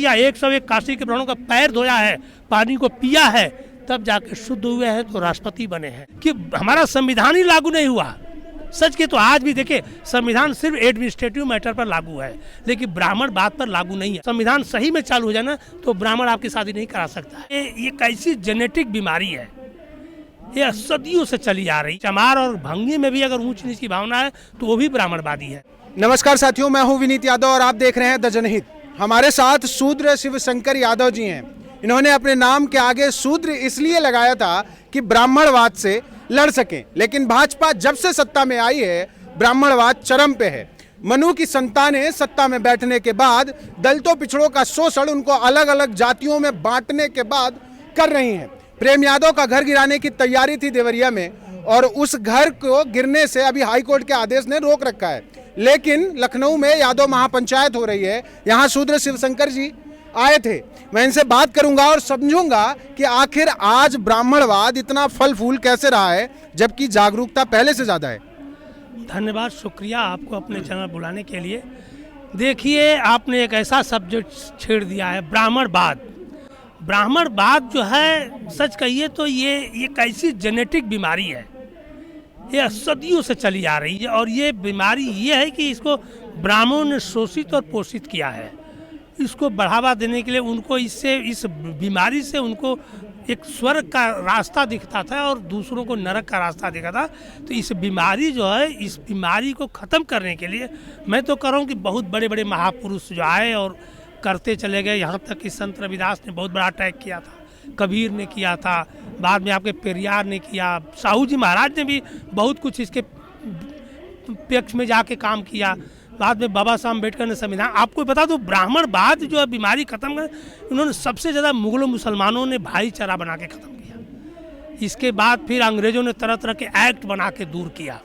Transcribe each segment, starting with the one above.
या 101 काशी के ब्राह्मणों का पैर धोया है, पानी को पिया है, तब जाके शुद्ध हुए हैं तो राष्ट्रपति बने हैं। कि हमारा संविधान ही लागू नहीं हुआ। सच के तो आज भी देखिए, संविधान सिर्फ एडमिनिस्ट्रेटिव मैटर पर लागू है, लेकिन ब्राह्मण बात पर लागू नहीं है। संविधान सही में चालू हो जाए ना तो ब्राह्मण आपकी शादी नहीं करा सकता। ये कैसी जेनेटिक बीमारी है, ये सदियों से चली आ रही। चमार और भंगी में भी अगर ऊंच नीच की भावना है तो वो भी ब्राह्मणवादी है। नमस्कार साथियों, मैं हूं विनीत यादव और आप देख रहे हैं द जनहित। हमारे साथ शूद्र शिवशंकर यादव जी हैं। इन्होंने अपने नाम के आगे शूद्र इसलिए लगाया था कि ब्राह्मणवाद से लड़ सकें, लेकिन भाजपा जब से सत्ता में आई है ब्राह्मणवाद चरम पे है। मनु की संतानें सत्ता में बैठने के बाद दलितों पिछड़ों का शोषण उनको अलग अलग जातियों में बांटने के बाद कर रही हैं। प्रेम यादव का घर गिराने की तैयारी थी देवरिया में और उस घर को गिरने से अभी हाईकोर्ट के आदेश ने रोक रखा है, लेकिन लखनऊ में यादव महापंचायत हो रही है। यहाँ शूद्र शिवशंकर जी आए थे। मैं इनसे बात करूंगा और समझूंगा कि आखिर आज ब्राह्मणवाद इतना फल फूल कैसे रहा है, जबकि जागरूकता पहले से ज्यादा है। धन्यवाद, शुक्रिया आपको अपने चैनल बुलाने के लिए। देखिए, आपने एक ऐसा सब्जेक्ट छेड़ दिया है, ब्राह्मणवाद। ब्राह्मणवाद जो है, सच कहिए तो ये कैसी जेनेटिक बीमारी है, ये सदियों से चली आ रही है। और ये बीमारी ये है कि इसको ब्राह्मणों ने शोषित और पोषित किया है। इसको बढ़ावा देने के लिए उनको इस बीमारी से उनको एक स्वर्ग का रास्ता दिखता था और दूसरों को नरक का रास्ता दिखा था। तो इस बीमारी जो है, इस बीमारी को ख़त्म करने के लिए मैं तो कह रहा हूँ कि बहुत बड़े बड़े महापुरुष जो आए और करते चले गए। यहाँ तक कि संत रविदास ने बहुत बड़ा अटैक किया था, कबीर ने किया था, बाद में आपके पेरियार ने किया, साहू जी महाराज ने भी बहुत कुछ इसके पक्ष में जाके काम किया। बाद में बाबा साहब अम्बेडकर ने संविधान। आपको बता दो, ब्राह्मणवाद जो है बीमारी खत्म कर, उन्होंने सबसे ज़्यादा मुगलों मुसलमानों ने भाईचारा बना के ख़त्म किया। इसके बाद फिर अंग्रेज़ों ने तरह तरह के एक्ट बना के दूर किया,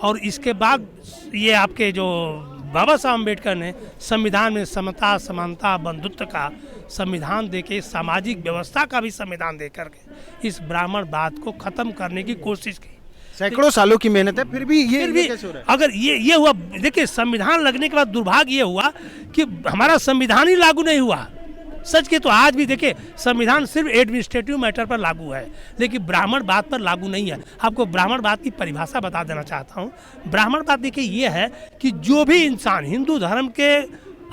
और इसके बाद ये आपके जो बाबा साहब अम्बेडकर ने संविधान में समता, समानता, बंधुत्व का संविधान देके, सामाजिक व्यवस्था का भी संविधान दे करके इस ब्राह्मणवाद को ख़त्म करने की कोशिश की। सैकड़ों सालों की मेहनत है, फिर भी कैसे हो रहा है? अगर ये हुआ, देखिए, संविधान लगने के बाद दुर्भाग्य ये हुआ कि हमारा संविधान ही लागू नहीं हुआ। सच के तो आज भी देखिए, संविधान सिर्फ एडमिनिस्ट्रेटिव मैटर पर लागू है, लेकिन ब्राह्मणवाद पर लागू नहीं है। आपको ब्राह्मणवाद की परिभाषा बता देना चाहता हूँ। ब्राह्मणवाद देखिए ये है कि जो भी इंसान हिंदू धर्म के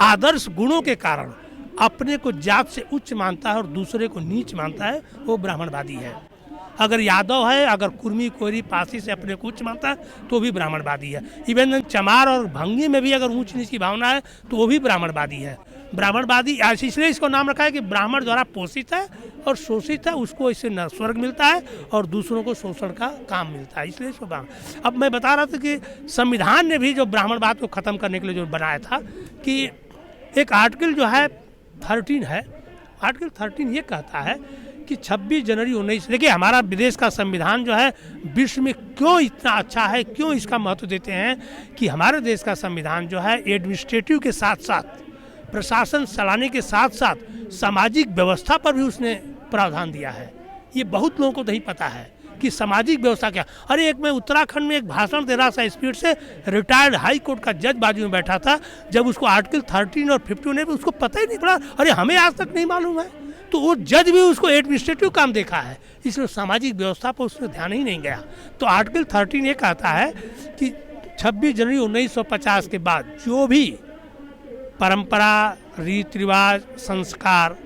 आदर्श गुणों के कारण अपने को जात से उच्च मानता है और दूसरे को नीच मानता है, वो ब्राह्मणवादी है। अगर यादव है, अगर कुर्मी, कोरी, पासी से अपने को उच्च मानता है तो भी ब्राह्मणवादी है। इवन चमार और भंगी में भी अगर ऊंच नीच की भावना है तो वो भी ब्राह्मणवादी है। ब्राह्मणवादी इसलिए इसको नाम रखा है कि ब्राह्मण द्वारा पोषित है और शोषित है, उसको इससे न स्वर्ग मिलता है और दूसरों को शोषण का काम मिलता है, इसलिए इसको ब्राह्मण। अब मैं बता रहा था कि संविधान ने भी जो ब्राह्मणवाद को ख़त्म करने के लिए जो बनाया था कि एक आर्टिकल जो है 13 है, आर्टिकल 13 ये कहता है कि 26 जनवरी 19। देखिए, हमारा विदेश का संविधान जो है विश्व में क्यों इतना अच्छा है, क्यों इसका महत्व देते हैं कि हमारे देश का संविधान जो है एडमिनिस्ट्रेटिव के साथ साथ, प्रशासन चलाने के साथ साथ सामाजिक व्यवस्था पर भी उसने प्रावधान दिया है। ये बहुत लोगों को नहीं पता है कि सामाजिक व्यवस्था क्या। अरे, एक मैं उत्तराखंड में एक भाषण दे रहा था स्पीड से, रिटायर्ड हाई कोर्ट का जज बाजू में बैठा था, जब उसको आर्टिकल 13 और 15 उसको पता ही नहीं पड़ा। अरे, हमें आज तक नहीं मालूम है। तो वो जज भी उसको एडमिनिस्ट्रेटिव काम देखा है, इसलिए सामाजिक व्यवस्था पर उसमें ध्यान ही नहीं गया। तो आर्टिकल 13 ये कहता है कि 26 जनवरी 1950 के बाद जो भी परंपरा, रीति रिवाज, संस्कार,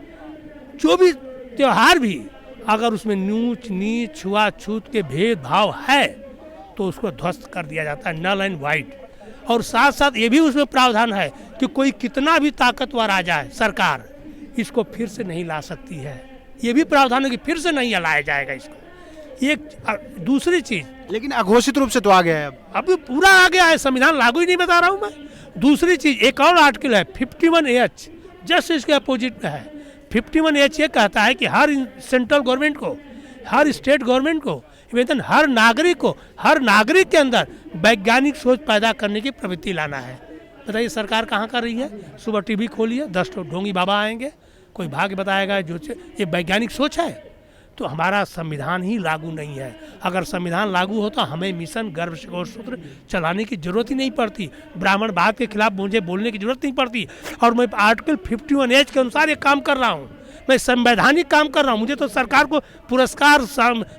जो भी त्यौहार भी, अगर उसमें ऊंच नीच, छुआछूत के भेदभाव है तो उसको ध्वस्त कर दिया जाता है, नल एंड वाइट। और साथ साथ ये भी उसमें प्रावधान है कि कोई कितना भी ताकतवर आ जाए, सरकार इसको फिर से नहीं ला सकती है। ये भी प्रावधान है कि फिर से नहीं लाया जाएगा इसको। एक दूसरी चीज, लेकिन अघोषित रूप से तो आ गया है, अब पूरा आ गया है, संविधान लागू ही नहीं बता रहा हूँ मैं। दूसरी चीज, एक और आर्टिकल है 51H, जस्ट इसके अपोजिट में है। 51H ये कहता है कि हर सेंट्रल गवर्नमेंट को, हर स्टेट गवर्नमेंट को, इवन हर नागरिक के अंदर वैज्ञानिक सोच पैदा करने की प्रवृत्ति लाना है। बताइए, सरकार कहाँ कर रही है? सुबह टीवी खोलिए, 10 ढोंगी बाबा आएंगे, कोई भाग्य बताएगा, जो ये वैज्ञानिक सोच है। तो हमारा संविधान ही लागू नहीं है। अगर संविधान लागू होता हमें मिशन गर्भ शिक्षा सूत्र चलाने की जरूरत ही नहीं पड़ती, ब्राह्मणवाद के खिलाफ मुझे बोलने की जरूरत नहीं पड़ती। और मैं आर्टिकल 51H के अनुसार ये काम कर रहा हूँ, मैं संवैधानिक काम कर रहा हूँ। मुझे तो सरकार को पुरस्कार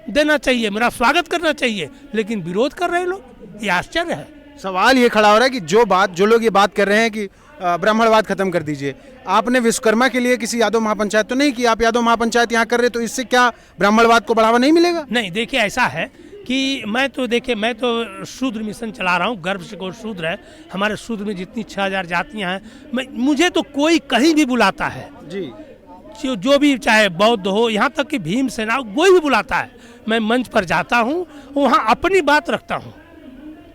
देना चाहिए, मेरा स्वागत करना चाहिए, लेकिन विरोध कर रहे लोग, ये आश्चर्य है। सवाल ये खड़ा हो रहा है कि जो लोग ये बात कर रहे हैं कि ब्राह्मणवाद खत्म कर दीजिए, आपने विश्वकर्मा के लिए किसी यादव महापंचायत तो नहीं की, आप यादव महापंचायत यहाँ कर रहे, तो इससे क्या ब्राह्मणवाद को बढ़ावा नहीं मिलेगा? नहीं, देखिए ऐसा है कि मैं तो शूद्र मिशन चला रहा हूँ, गर्भ शिक्षा शूद्र है, हमारे शूद्र में जितनी 6000 जातियाँ हैं, मुझे तो कोई कहीं भी बुलाता है जी, जो भी, चाहे बौद्ध हो, यहाँ तक कि भीमसेना, कोई भी बुलाता है, मैं मंच पर जाता हूँ, वहाँ अपनी बात रखता हूँ,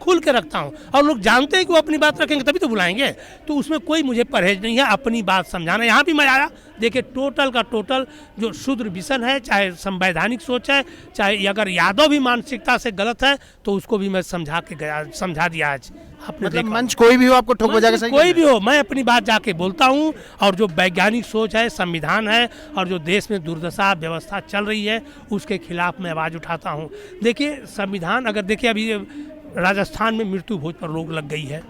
खुल के रखता हूँ, और लोग जानते हैं कि वो अपनी बात रखेंगे तभी तो बुलाएंगे, तो उसमें कोई मुझे परहेज नहीं है, अपनी बात समझाना। यहाँ भी मैं आया, देखिए टोटल का टोटल जो शूद्र मिशन है, चाहे संवैधानिक सोच है, चाहे अगर यादव भी मानसिकता से गलत है तो उसको भी मैं समझा दिया आज। आपने मतलब मंच कोई भी हो आपको ठोक बजा के सही कोई भी हो, मैं अपनी बात जाके बोलता हूँ, और जो वैज्ञानिक सोच है, संविधान है, और जो देश में दुर्दशा व्यवस्था चल रही है उसके खिलाफ मैं आवाज़ उठाता हूँ। देखिए संविधान, अगर देखिए अभी राजस्थान में मृत्यु भोज पर रोक लग गई है,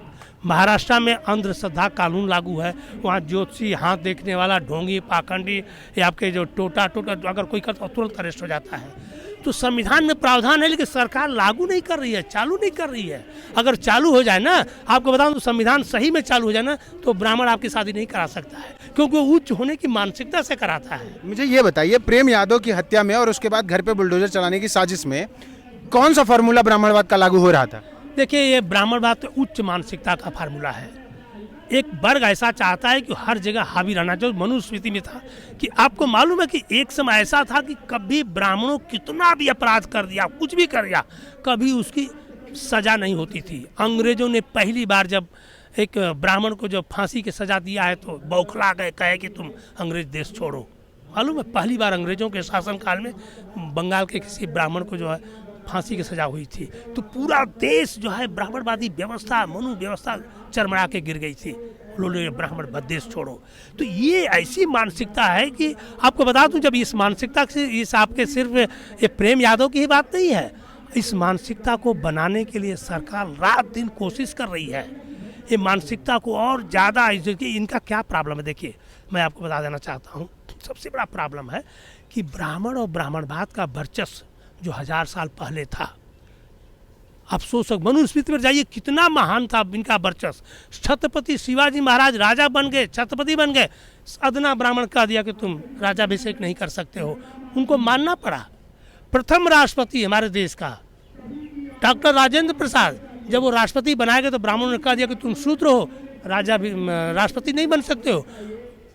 महाराष्ट्र में अंधश्रद्धा कानून लागू है, वहाँ ज्योतिषी, हाथ देखने वाला, ढोंगी, पाखंडी, या आपके जो टोटा अगर कोई करता तुरंत अरेस्ट हो जाता है। तो संविधान में प्रावधान है, लेकिन सरकार लागू नहीं कर रही है, चालू नहीं कर रही है। अगर चालू हो जाए ना, आपको बताऊं तो संविधान सही में चालू हो जाए ना, तो ब्राह्मण आपकी शादी नहीं करा सकता है, क्योंकि वो उच्च होने की मानसिकता से कराता है। मुझे ये बताइए, प्रेम यादव की हत्या में और उसके बाद घर पे बुलडोजर चलाने की साजिश में कौन सा फार्मूला ब्राह्मणवाद का लागू हो रहा था? देखिए, ये ब्राह्मणवाद तो उच्च मानसिकता का फार्मूला है। एक वर्ग ऐसा चाहता है कि हर जगह हावी रहना, जो मनुस्मृति में था कि आपको मालूम है कि एक समय ऐसा था कि कभी ब्राह्मणों कितना भी अपराध कर दिया, कुछ भी कर दिया, कभी उसकी सजा नहीं होती थी। अंग्रेजों ने पहली बार जब एक ब्राह्मण को जब फांसी की सजा दिया है तो बौखला गए, कहे कि तुम अंग्रेज देश छोड़ो। मालूम है, पहली बार अंग्रेजों के शासनकाल में बंगाल के किसी ब्राह्मण को जो है फांसी की सजा हुई थी, तो पूरा देश जो है ब्राह्मणवादी व्यवस्था, मनु व्यवस्था चरमरा के गिर गई थी। लोग ब्राह्मण देश छोड़ो, तो ये ऐसी मानसिकता है कि आपको बता दूं, जब इस मानसिकता से, इस आपके सिर्फ ये प्रेम यादव की ही बात नहीं है, इस मानसिकता को बनाने के लिए सरकार रात दिन कोशिश कर रही है। ये मानसिकता को और ज़्यादा, इनका क्या प्रॉब्लम है, देखिए मैं आपको बता देना चाहता हूँ। सबसे बड़ा प्रॉब्लम है कि ब्राह्मण और ब्राह्मणवाद का वर्चस्व जो 1000 साल पहले था, आप सोच सकते, मनुस्मृति पर जाइए कितना महान था इनका वर्चस्व। छत्रपति शिवाजी महाराज राजा बन गए, छत्रपति बन गए, अदना ब्राह्मण कह दिया कि तुम राजाभिषेक नहीं कर सकते हो, उनको मानना पड़ा। प्रथम राष्ट्रपति हमारे देश का डॉक्टर राजेंद्र प्रसाद, जब वो राष्ट्रपति बनाए गए तो ब्राह्मणों ने कह दिया कि तुम शूद्र हो, राष्ट्रपति नहीं बन सकते हो।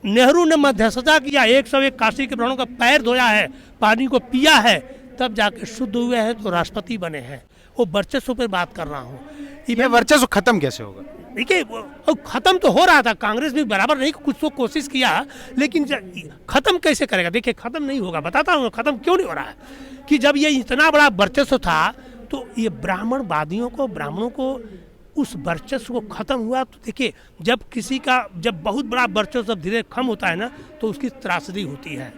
नेहरू ने मध्यस्थता किया, 101 काशी के ब्राह्मणों का पैर धोया है, पानी को पिया है, तब जाके शुद्ध हुए हैं तो राष्ट्रपति बने हैं। वो वर्चस्व पर बात कर रहा हूँ। ये वर्चस्व खत्म कैसे होगा? देखिए, खत्म तो हो रहा था, कांग्रेस भी बराबर नहीं, कुछ तो कोशिश किया, लेकिन खत्म कैसे करेगा? देखिए खत्म नहीं होगा, बताता हूँ खत्म क्यों नहीं हो रहा है। कि जब ये इतना बड़ा वर्चस्व था तो ये ब्राह्मणवादियों को, ब्राह्मणों को उस वर्चस्व को खत्म हुआ। तो देखिए, जब बहुत बड़ा वर्चस्व जब धीरे कम होता है ना, तो उसकी त्रासदी होती है।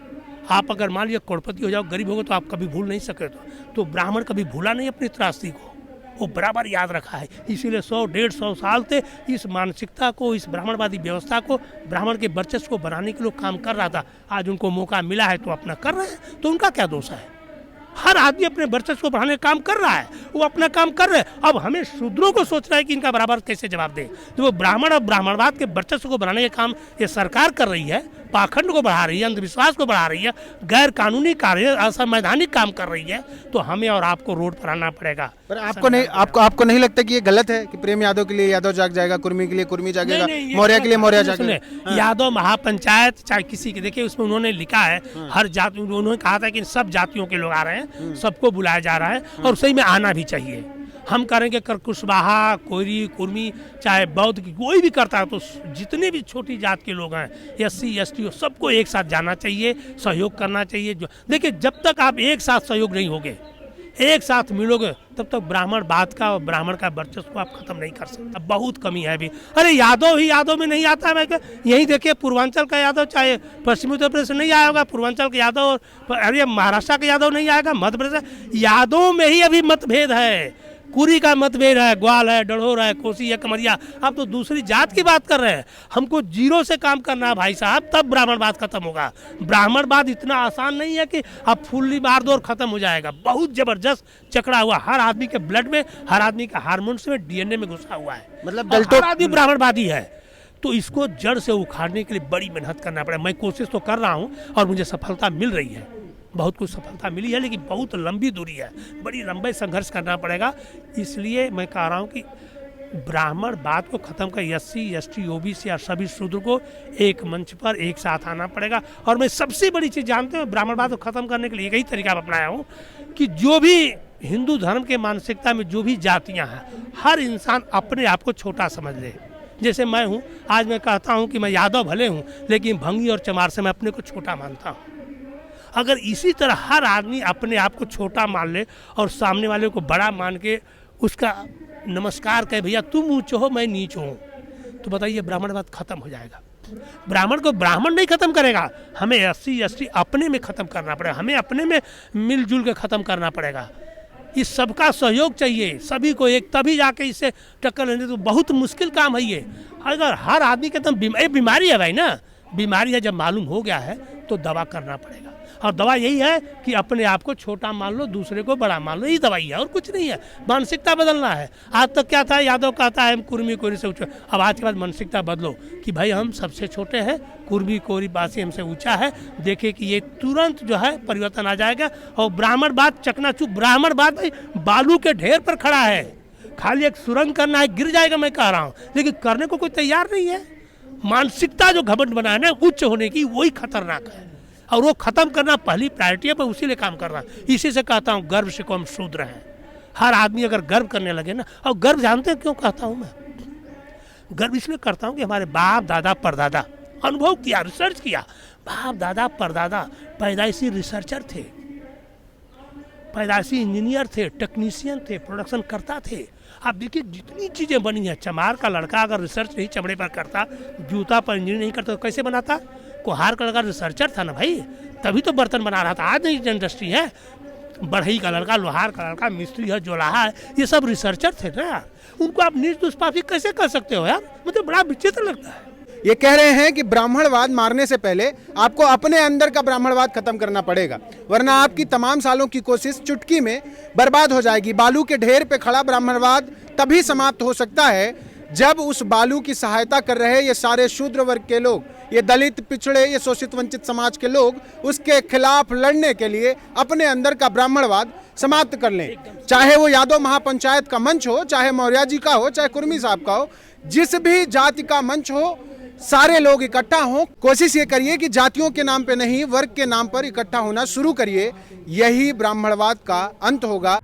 आप अगर मान लीजिए करोड़पति हो जाओ, गरीब हो गए, तो आप कभी भूल नहीं सके। तो ब्राह्मण कभी भूला नहीं अपनी त्रासदी को, वो बराबर याद रखा है। इसीलिए 100-150 साल से इस मानसिकता को, इस ब्राह्मणवादी व्यवस्था को, ब्राह्मण के वर्चस्व को बनाने के लिए काम कर रहा था। आज उनको मौका मिला है तो अपना कर रहे हैं, तो उनका क्या दोष है? हर आदमी अपने वर्चस्व को बढ़ाने का काम कर रहा है, वो अपना काम कर रहे हैं। अब हमें शूद्रों को सोचना है कि इनका बराबर कैसे जवाब दें। तो वो ब्राह्मण और ब्राह्मणवाद के वर्चस्व को बढ़ाने का काम ये सरकार कर रही है, पाखंड को बढ़ा रही है, अंधविश्वास को बढ़ा रही है, गैर कानूनी कार्य, असंवैधानिक काम कर रही है। तो हमें और आपको रोड पर आना पड़ेगा। पर आपको नहीं लगता कि ये गलत है कि प्रेम यादव के लिए यादव जाग जाएगा, कुर्मी के लिए कुर्मी जागेगा, मौर्य के लिए मौर्य जागेगा? यादव महापंचायत चाहे किसी के, देखिए उसमें उन्होंने लिखा है हर जाति, उन्होंने कहा था कि सब जातियों के लोग आ रहे हैं, सबको बुलाया जा रहा है, और सही में आना भी चाहिए। हम करेंगे कर कुशवाहा, कोयरी, कुर्मी, चाहे बौद्ध की कोई भी करता है, तो जितने भी छोटी जात के लोग हैं, SC ST, सबको एक साथ जाना चाहिए, सहयोग करना चाहिए। देखिए, जब तक आप एक साथ सहयोग नहीं होगे, एक साथ मिलोगे तब तक ब्राह्मणवाद का और ब्राह्मण का वर्चस्व को आप खत्म नहीं कर सकते। बहुत कमी है अभी। अरे यादव ही यादव में नहीं आता है। मैं यही देखिए पूर्वांचल का यादव, चाहे पश्चिमी उत्तर प्रदेश से नहीं आया होगा, पूर्वांचल के यादव, अरे महाराष्ट्र के यादव नहीं आएगा, मध्य प्रदेश, यादव में ही अभी मतभेद है। कुरी का मतभेद है, ग्वाल है, डढ़ोर है, कोसी है, कमरिया। आप तो दूसरी जात की बात कर रहे हैं। हमको जीरो से काम करना है भाई साहब, तब ब्राह्मणवाद खत्म होगा। ब्राह्मणवाद इतना आसान नहीं है कि आप फुल्ली मार दो और खत्म हो जाएगा। बहुत जबरदस्त चकड़ा हुआ, हर आदमी के ब्लड में, हर आदमी के हार्मोन्स में, डीएनए में घुसा हुआ है। मतलब हर आदमी ब्राह्मणवादी है। तो इसको जड़ से उखाड़ने के लिए बड़ी मेहनत करना पड़ेगा। मैं कोशिश तो कर रहा हूँ और मुझे सफलता मिल रही है, बहुत कुछ सफलता मिली है, लेकिन बहुत लंबी दूरी है, बड़ी लंबे संघर्ष करना पड़ेगा। इसलिए मैं कह रहा हूँ कि ब्राह्मणवाद को खत्म कर SC ST OBC या सभी शूद्र को एक मंच पर एक साथ आना पड़ेगा। और मैं सबसे बड़ी चीज़ जानते हो ब्राह्मणवाद को खत्म करने के लिए यही तरीका अपनाया हूँ कि जो भी हिंदू धर्म के मानसिकता में जो भी जातियाँ हैं, हर इंसान अपने आप को छोटा समझ ले। जैसे मैं हूँ, आज मैं कहता हूँ कि मैं यादव भले हूँ, लेकिन भंगी और चमार से मैं अपने को छोटा मानता हूँ। अगर इसी तरह हर आदमी अपने आप को छोटा मान ले और सामने वाले को बड़ा मान के उसका नमस्कार कहे, भैया तुम ऊँच हो मैं नीच हूँ, तो बताइए ब्राह्मणवाद खत्म हो जाएगा। ब्राह्मण को ब्राह्मण नहीं खत्म करेगा, हमें SC ST अपने में खत्म करना पड़ेगा, हमें अपने में मिलजुल के खत्म करना पड़ेगा। इस सबका सहयोग चाहिए, सभी को एक, तभी जाके इससे टक्कर लेने। तो बहुत मुश्किल काम है ये। अगर हर आदमी के एकदम बीमारी है भाई ना, बीमारी है, जब मालूम हो गया है तो दवा करना पड़ेगा। और दवा यही है कि अपने आप को छोटा मान लो, दूसरे को बड़ा मान लो, यही दवाई है और कुछ नहीं है। मानसिकता बदलना है। आज तक क्या था, यादव कहता है हम कुर्मी कोरी से ऊँचा। अब आज के बाद मानसिकता बदलो कि भाई हम सबसे छोटे हैं, कुर्मी कोरी बासी हमसे ऊंचा है। देखे कि ये तुरंत जो है परिवर्तन आ जाएगा। और ब्राह्मणवाद चकनाचूर, ब्राह्मणवाद भाई बालू के ढेर पर खड़ा है, खाली एक सुरंग करना है, गिर जाएगा मैं कह रहा हूँ, लेकिन करने को कोई तैयार नहीं है। मानसिकता जो घमंड बनाना है उच्च होने की, वही खतरनाक है और वो खत्म करना पहली प्रायोरिटी है। पर उसी लिए काम करना। इसी से कहता हूँ गर्व से कम शूद्र हैं। हर आदमी अगर गर्व करने लगे ना, और गर्व जानते हैं क्यों कहता हूँ मैं? गर्व इसलिए करता हूँ कि हमारे बाप दादा परदादा अनुभव किया, रिसर्च किया। बाप दादा परदादा पैदाइशी रिसर्चर थे, पैदाइशी इंजीनियर थे, टेक्नीशियन थे, प्रोडक्शन करता थे। आप देखिए जितनी चीज़ें बनी हैं, चमार का लड़का अगर रिसर्च नहीं चमड़े पर करता, जूता पर इंजीनियर नहीं करता, तो कैसे बनाता? कुहार का लड़का रिसर्चर था ना भाई, तभी तो बर्तन बना रहा था। आज नहीं इंडस्ट्री है। बढ़ई का लड़का, लोहार का लड़का, मिस्त्री है, जोलाहा है, ये सब रिसर्चर थे ना यार। उनको आप नीच दुष्पापी कैसे कर सकते हो यार? मुझे बड़ा विचित्र लगता है। ये कह रहे हैं कि ब्राह्मणवाद मारने से पहले आपको अपने अंदर का ब्राह्मणवाद खत्म करना पड़ेगा, वरना आपकी तमाम सालों की कोशिश चुटकी में बर्बाद हो जाएगी। बालू के ढेर पे खड़ा ब्राह्मणवाद तभी समाप्त हो सकता है जब उस बालू की सहायता कर रहे ये सारे शूद्र वर्ग के लोग, ये दलित, पिछड़े, ये शोषित वंचित समाज के लोग उसके खिलाफ लड़ने के लिए अपने अंदर का ब्राह्मणवाद समाप्त कर लें। चाहे वो यादव महापंचायत का मंच हो, चाहे मौर्य जी का हो, चाहे कुर्मी साहब का हो, जिस भी जाति का मंच हो, सारे लोग इकट्ठा हों। कोशिश ये करिए कि जातियों के नाम पे नहीं, वर्ग के नाम पर इकट्ठा होना शुरू करिए। यही ब्राह्मणवाद का अंत होगा।